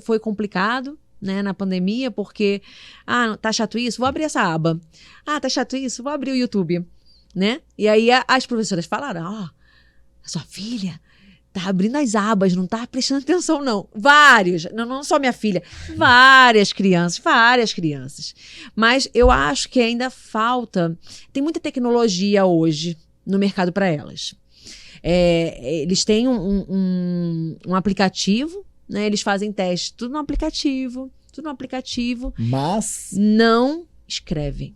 foi complicado, né, na pandemia, porque, tá chato isso? Vou abrir essa aba. Tá chato isso? Vou abrir o YouTube, né? E aí as professoras falaram, a sua filha tá abrindo as abas, não tá prestando atenção, não. Vários, não só minha filha, várias crianças. Mas eu acho que ainda falta, tem muita tecnologia hoje no mercado para elas. Eles têm um aplicativo, né? Eles fazem teste, tudo no aplicativo, mas não escrevem.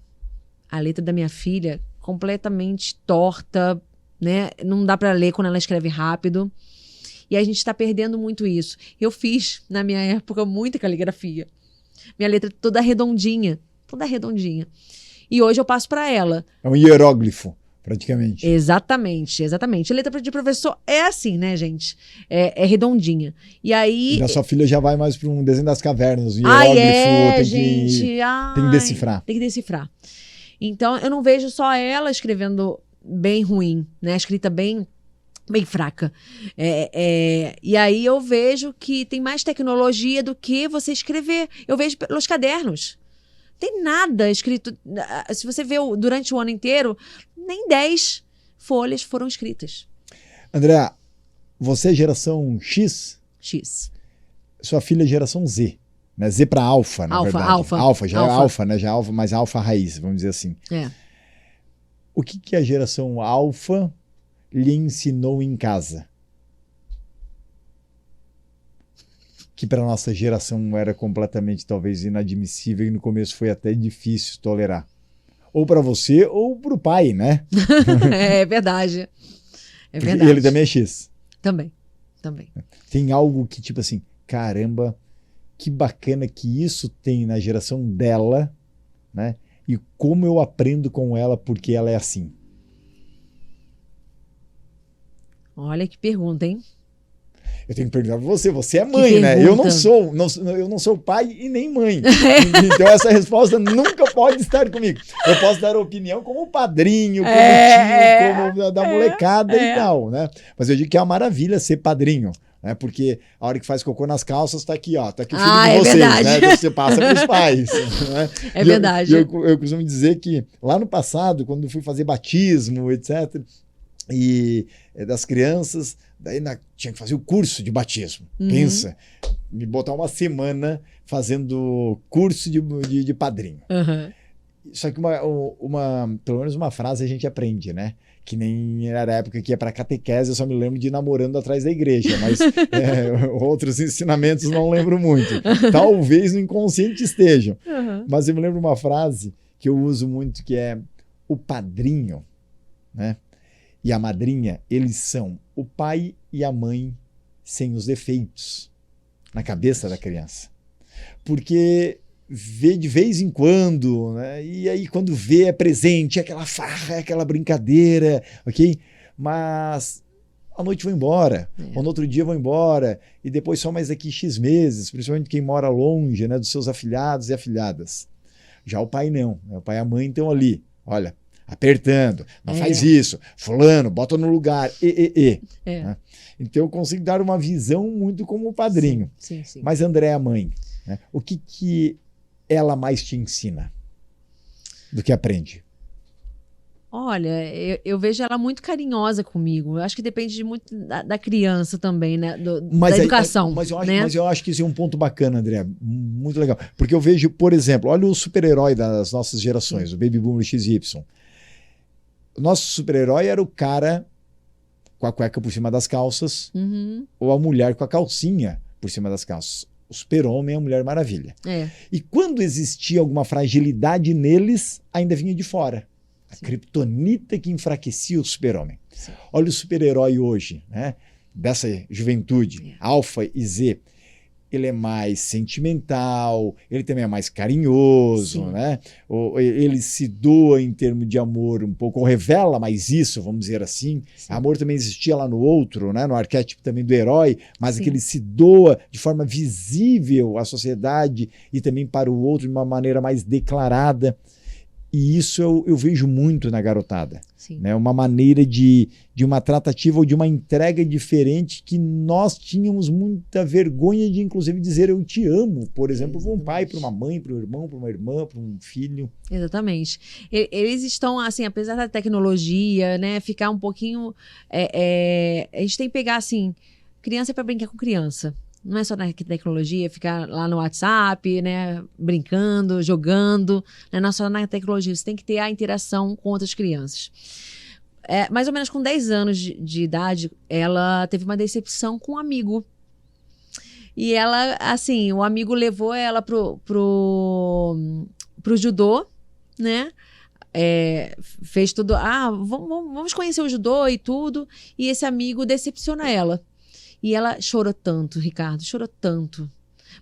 A letra da minha filha completamente torta, né? Não dá para ler quando ela escreve rápido. E a gente está perdendo muito isso. Eu fiz, na minha época, muita caligrafia. Minha letra toda redondinha. E hoje eu passo para ela. É um hieróglifo, praticamente. Exatamente. A letra de professor é assim, né, gente? É redondinha. E aí... E a sua filha já vai mais para um desenho das cavernas. O hieróglifo tem que decifrar. Tem que decifrar. Então, eu não vejo só ela escrevendo bem ruim, né? Escrita bem... bem fraca. E aí eu vejo que tem mais tecnologia do que você escrever. Eu vejo pelos cadernos. Tem nada escrito. Se você vê durante o ano inteiro, nem 10 folhas foram escritas. André, você é geração X? X. Sua filha é geração Z. Né? Z para alfa, na verdade. Alfa, já é alfa, né? Já é alfa, mas alfa raiz, vamos dizer assim. O que a geração alfa lhe ensinou em casa? Que para nossa geração era completamente, talvez, inadmissível e no começo foi até difícil tolerar. Ou para você ou para o pai, né? É verdade. É verdade. E ele também é X. Também. Tem algo que, tipo assim, caramba, que bacana que isso tem na geração dela, né? E como eu aprendo com ela porque ela é assim. Olha que pergunta, hein? Eu tenho que perguntar pra você. Você é mãe, né? Eu não sou pai e nem mãe. Então essa resposta nunca pode estar comigo. Eu posso dar opinião como padrinho, como tio, como da molecada e tal, né? Mas eu digo que é uma maravilha ser padrinho. Né? Porque a hora que faz cocô nas calças, tá aqui, ó. Tá aqui o filho de vocês, né? Então você passa pros pais. Né? É verdade. Eu costumo dizer que lá no passado, quando eu fui fazer batismo, etc., e das crianças, daí tinha que fazer o curso de batismo. Pensa, me botar uma semana fazendo curso de padrinho. Só que pelo menos uma frase a gente aprende, né? Que nem era a época que ia para catequese, eu só me lembro de ir namorando atrás da igreja, mas outros ensinamentos não lembro muito. Talvez no inconsciente estejam. Mas eu me lembro uma frase que eu uso muito, que é o padrinho, né? E a madrinha, eles são o pai e a mãe sem os defeitos na cabeça da criança. Porque vê de vez em quando, né? E aí quando vê é presente, é aquela farra, é aquela brincadeira, ok? Mas à noite vão embora, ou no outro dia vão embora, e depois só mais daqui X meses, principalmente quem mora longe, né, dos seus afilhados e afilhadas. Já o pai não, né? O pai e a mãe estão ali, olha, apertando, não faz isso, fulano, bota no lugar, né? Então eu consigo dar uma visão muito como padrinho. Sim. Mas André, a mãe, né? O que ela mais te ensina do que aprende? Olha, eu vejo ela muito carinhosa comigo. Eu acho que depende muito da criança também, né? Da educação. Mas eu acho que isso é um ponto bacana, André. Muito legal. Porque eu vejo, por exemplo, olha o super-herói das nossas gerações, o Baby Boomer XY. O nosso super-herói era o cara com a cueca por cima das calças, ou a mulher com a calcinha por cima das calças. O super-homem é a Mulher Maravilha. E quando existia alguma fragilidade neles, ainda vinha de fora. A criptonita que enfraquecia o super-homem. Olha o super-herói hoje, né? Dessa juventude, Alfa e Z. Ele é mais sentimental, ele também é mais carinhoso, né? Ele se doa em termos de amor um pouco, ou revela mais isso, vamos dizer assim. Amor também existia lá no outro, né? No arquétipo também do herói, mas que ele se doa de forma visível à sociedade e também para o outro de uma maneira mais declarada. E isso eu vejo muito na garotada. Né? Uma maneira de uma tratativa ou de uma entrega diferente que nós tínhamos muita vergonha de, inclusive, dizer eu te amo, por exemplo, para um pai, para uma mãe, para um irmão, para uma irmã, para um filho. Exatamente. Eles estão, assim, apesar da tecnologia, né, ficar um pouquinho... a gente tem que pegar, assim, criança é para brincar com criança. Não é só na tecnologia, ficar lá no WhatsApp, né, brincando, jogando, né, não é só na tecnologia, você tem que ter a interação com outras crianças. Mais ou menos com 10 anos de idade, ela teve uma decepção com um amigo. E ela, assim, o amigo levou ela pro judô, né, fez tudo, vamos conhecer o judô e tudo, e esse amigo decepciona ela. E ela chorou tanto, Ricardo, chorou tanto.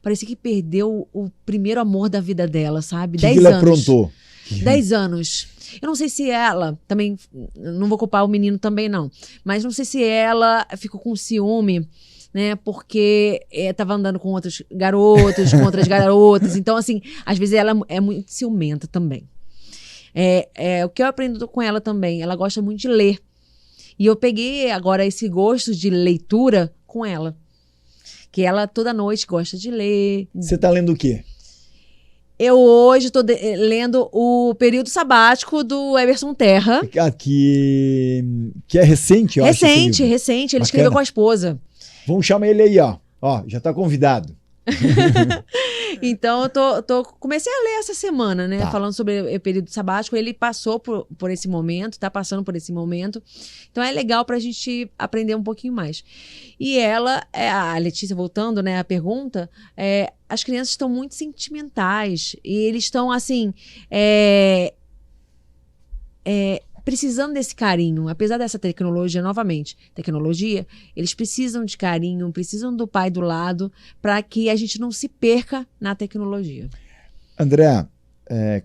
Parecia que perdeu o primeiro amor da vida dela, sabe? 10 anos. O que ela aprontou? 10 anos. Eu não sei se ela, também, não vou culpar o menino também não, mas não sei se ela ficou com ciúme, né? Porque estava andando com outros garotos, com outras garotas. Então, assim, às vezes ela é muito ciumenta também. O que eu aprendo com ela também, ela gosta muito de ler. E eu peguei agora esse gosto de leitura com ela. Que ela toda noite gosta de ler. Você tá lendo o quê? Eu hoje estou lendo o Período Sabático do Emerson Terra. Que é recente, eu acho. Recente. Ele escreveu com a esposa. Vamos chamar ele aí, ó. Ó, já tá convidado. Então, comecei a ler essa semana, né? Tá. Falando sobre o período sabático. Ele passou por esse momento, tá passando por esse momento. Então, é legal pra gente aprender um pouquinho mais. E ela, a Letícia, voltando, né, à pergunta, as crianças estão muito sentimentais. E eles estão, assim, precisando desse carinho, apesar dessa tecnologia, novamente, eles precisam de carinho, precisam do pai do lado, para que a gente não se perca na tecnologia. André,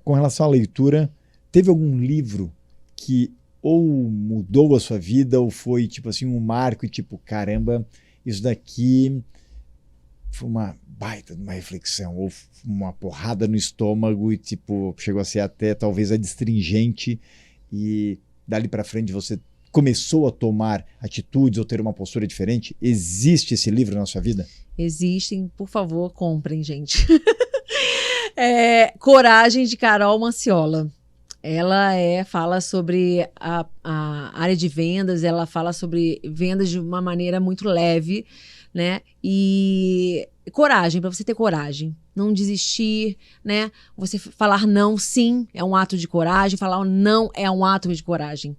com relação à leitura, teve algum livro que ou mudou a sua vida, ou foi tipo assim um marco e tipo, caramba, isso daqui foi uma baita de uma reflexão, ou uma porrada no estômago e tipo, chegou a ser até talvez adstringente, e dali para frente você começou a tomar atitudes ou ter uma postura diferente? Existe esse livro na sua vida? Existem, por favor, comprem, gente. Coragem, de Carol Manciola. Ela fala sobre a área de vendas, ela fala sobre vendas de uma maneira muito leve, né? E coragem, para você ter coragem. Não desistir, né? Você falar não, sim, é um ato de coragem. Falar não é um ato de coragem.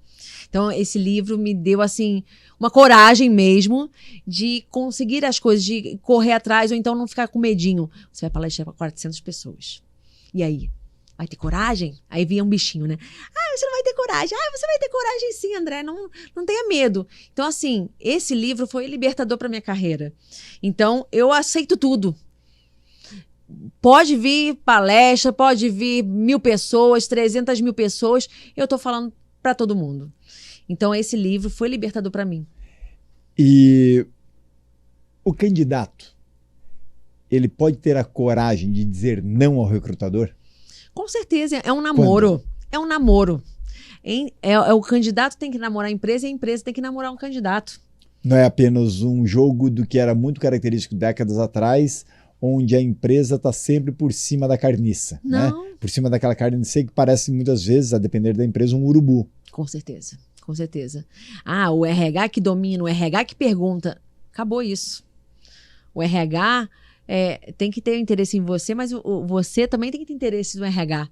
Então, esse livro me deu, assim, uma coragem mesmo de conseguir as coisas, de correr atrás, ou então não ficar com medinho. Você vai palestrar para 400 pessoas. E aí? Vai ter coragem? Aí vinha um bichinho, né? Ah, você não vai ter coragem. Ah, você vai ter coragem sim, André. Não tenha medo. Então, assim, esse livro foi libertador para minha carreira. Então, eu aceito tudo. Pode vir palestra, pode vir 1.000 pessoas, 300 mil pessoas. Eu tô falando para todo mundo. Então, esse livro foi libertador para mim. E o candidato, ele pode ter a coragem de dizer não ao recrutador? Com certeza, é um namoro. Quando? É um namoro. O candidato tem que namorar a empresa e a empresa tem que namorar um candidato. Não é apenas um jogo do que era muito característico décadas atrás, onde a empresa está sempre por cima da carniça. Não. Né? Por cima daquela carniça que parece muitas vezes, a depender da empresa, um urubu. Com certeza, com certeza. Ah, o RH que domina, o RH que pergunta. Acabou isso. O RH tem que ter interesse em você, mas você também tem que ter interesse no RH.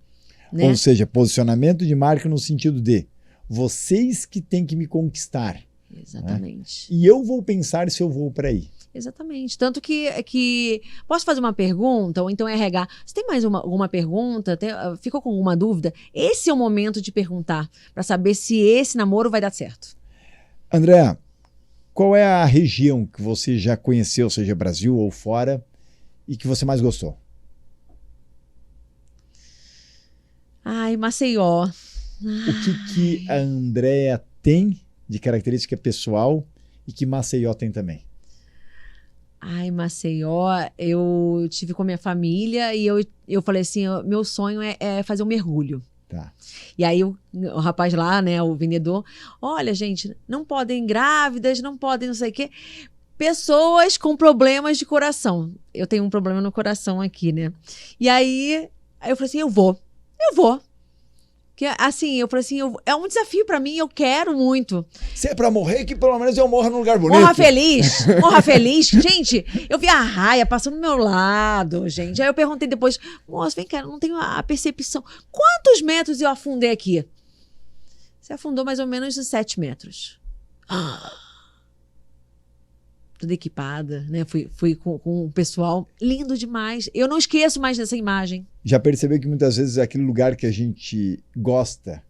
Né? Ou seja, posicionamento de marca no sentido de vocês que têm que me conquistar. Exatamente. Né? E eu vou pensar se eu vou para aí. Exatamente. Tanto que... Posso fazer uma pergunta? Ou então RH... Você tem mais alguma pergunta? Ficou com alguma dúvida? Esse é o momento de perguntar, para saber se esse namoro vai dar certo. André, qual é a região que você já conheceu, seja Brasil ou fora, e que você mais gostou? Ai, Maceió. O que a Andréa tem de característica pessoal e que Maceió tem também? Ai, Maceió, eu tive com a minha família e eu falei assim, meu sonho é fazer um mergulho. Tá. E aí o rapaz lá, né, o vendedor, olha, gente, não podem grávidas, não podem não sei o quê. Pessoas com problemas de coração. Eu tenho um problema no coração aqui, né? E aí eu falei assim, eu vou. Que, assim, eu falei assim, é um desafio pra mim, eu quero muito. Se é pra morrer, que pelo menos eu morra num lugar bonito. Morra feliz. Gente, eu vi a raia passando do meu lado, gente. Aí eu perguntei depois, moça, vem cá, eu não tenho a percepção. Quantos metros eu afundei aqui? Você afundou mais ou menos de 7 metros. Tudo equipada, né? Fui com o pessoal. Lindo demais. Eu não esqueço mais dessa imagem. Já percebeu que muitas vezes aquele lugar que a gente gosta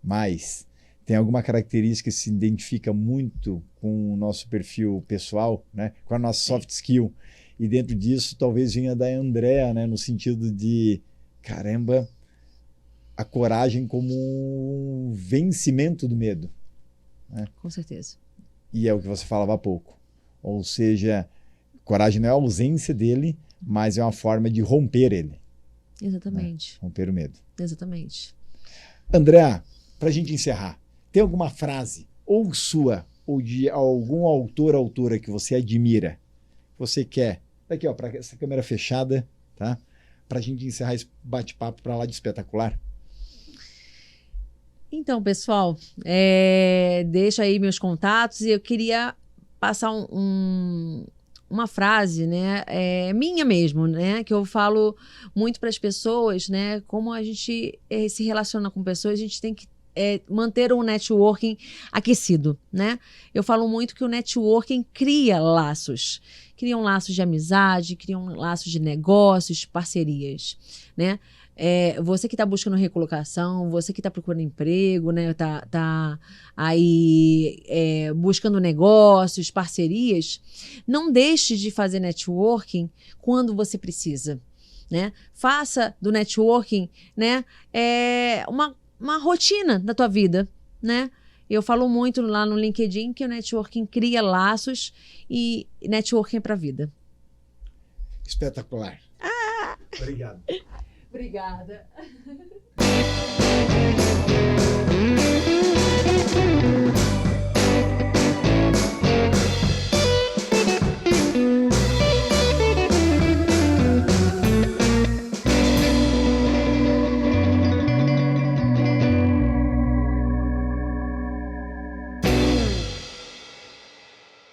mais tem alguma característica que se identifica muito com o nosso perfil pessoal, né? Com a nossa soft skill. E dentro disso talvez venha da Andréa, né? No sentido de, caramba, a coragem como um vencimento do medo. Né? Com certeza. E é o que você falava há pouco. Ou seja, coragem não é a ausência dele, mas é uma forma de romper ele. Exatamente. Né? Romper o medo. Exatamente. André, para a gente encerrar, tem alguma frase ou sua, ou de algum autor, autora que você admira, você quer, aqui ó, para essa câmera fechada, tá? Para a gente encerrar esse bate-papo para lá de espetacular. Então, pessoal, deixa aí meus contatos e eu queria passar uma frase, né, minha mesmo, né, que eu falo muito para as pessoas, né, como a gente se relaciona com pessoas, a gente tem que manter um networking aquecido, né? Eu falo muito que o networking cria laços de amizade, criam laços de negócios, parcerias, né? Você que está buscando recolocação, você que está procurando emprego, né? Tá aí buscando negócios, parcerias, não deixe de fazer networking quando você precisa, né? Faça do networking, né? Uma rotina da tua vida, né? Eu falo muito lá no LinkedIn que o networking cria laços e networking é pra vida. Espetacular. Obrigado. Obrigada.